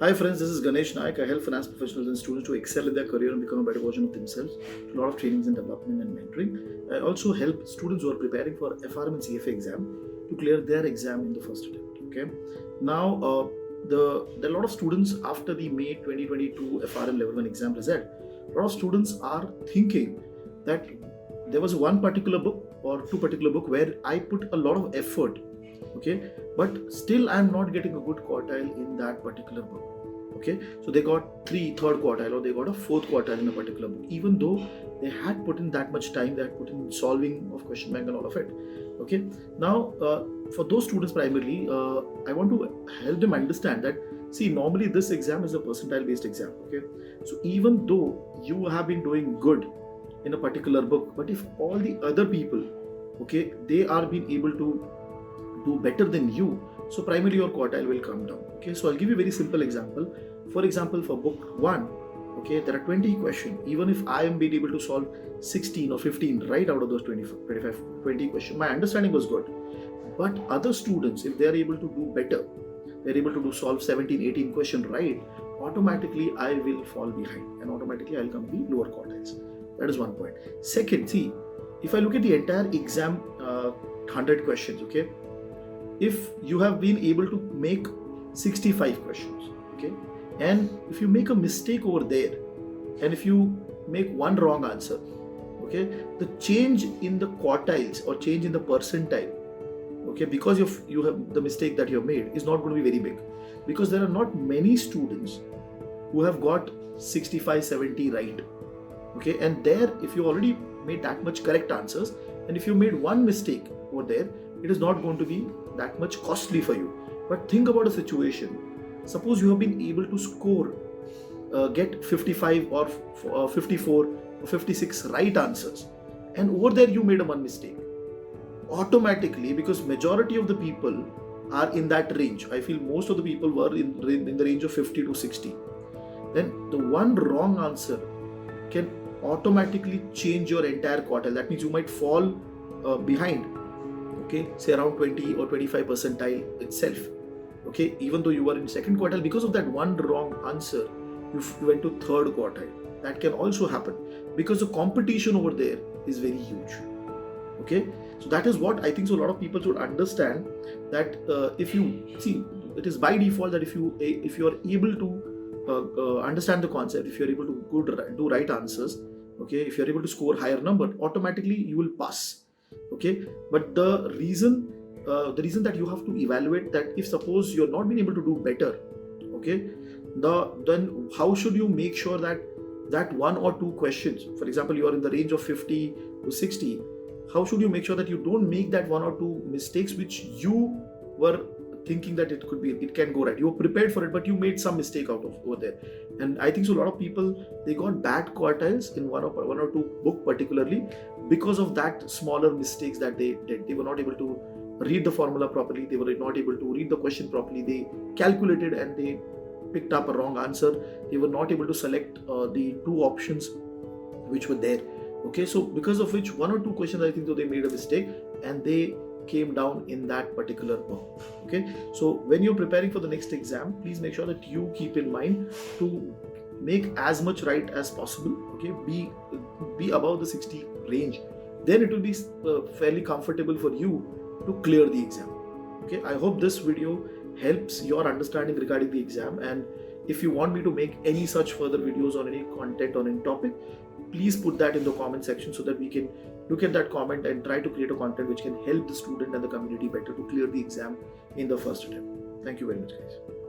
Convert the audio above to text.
Hi friends, this is Ganesh Naik. I help finance professionals and students to excel in their career and become a better version of themselves. A lot of trainings and development and mentoring. I also help students who are preparing for FRM and CFA exam to clear their exam in the first attempt. Okay. Now, there are a lot of students after the May 2022 FRM level 1 exam result. A lot of students are thinking that there was one particular book or two particular book where I put a lot of effort, okay, but still I'm not getting a good quartile in that particular book. Okay, so they got third quartile, or they got a fourth quartile in a particular book, even though they had put in that much time, they had put in solving of question bank and all of it. Okay, now for those students primarily, I want to help them understand that, see, normally this exam is a percentile based exam. Okay, so even though you have been doing good in a particular book, but if all the other people, okay, they are being able to do better than you, so primarily your quartile will come down. Okay, so I'll give you a very simple example. For example, for book 1, okay, there are 20 questions. Even if I am being able to solve 16 or 15 right out of those 25, 20 questions, my understanding was good. But other students, if they are able to do better, they're able to solve 17, 18 questions right, automatically I will fall behind and automatically I'll come the lower quartiles. That is one point. Second, see, if I look at the entire exam, 100 questions, okay, if you have been able to make 65 questions, okay, and if you make a mistake over there, and if you make one wrong answer, okay, the change in the quartiles or change in the percentile, okay, because you have the mistake that you have made, is not going to be very big, because there are not many students who have got 65, 70 right. Okay, and there, if you already made that much correct answers, and if you made one mistake over there, it is not going to be that much costly for you. But think about a situation. Suppose you have been able to score, get 55 or 54 or 56 right answers, and over there you made a one mistake. Automatically, because majority of the people are in that range, I feel most of the people were in the range of 50 to 60, then the one wrong answer can automatically change your entire quartile. That means you might fall behind, okay, say around 20 or 25 percentile itself. Okay, even though you were in second quartile, because of that one wrong answer, you went to third quartile. That can also happen because the competition over there is very huge. Okay, so that is what I think. So a lot of people should understand that if you see, it is by default that if you are able to understand the concept, if you are able to do right answers, okay, if you are able to score higher number, automatically you will pass. Okay, but the reason that you have to evaluate that, if suppose you're not being able to do better, okay, then how should you make sure that one or two questions, for example, you are in the range of 50 to 60, how should you make sure that you don't make that one or two mistakes which you were thinking that it can go right? You were prepared for it, but you made some mistake out of over there. And I think so a lot of people, they got bad quartiles in one or two book particularly because of that smaller mistakes that they did. They were not able to read the formula properly, they were not able to read the question properly, they calculated and they picked up a wrong answer, they were not able to select the two options which were there. Okay, so because of which one or two questions, I think so they made a mistake and they came down in that particular book. Okay, so when you're preparing for the next exam, please make sure that you keep in mind to make as much right as possible. Okay, be above the 60 range, then it will be fairly comfortable for you to clear the exam. Okay, I hope this video helps your understanding regarding the exam, and if you want me to make any such further videos on any content or any topic, please put that in the comment section so that we can look at that comment and try to create a content which can help the student and the community better to clear the exam in the first attempt. Thank you very much, guys.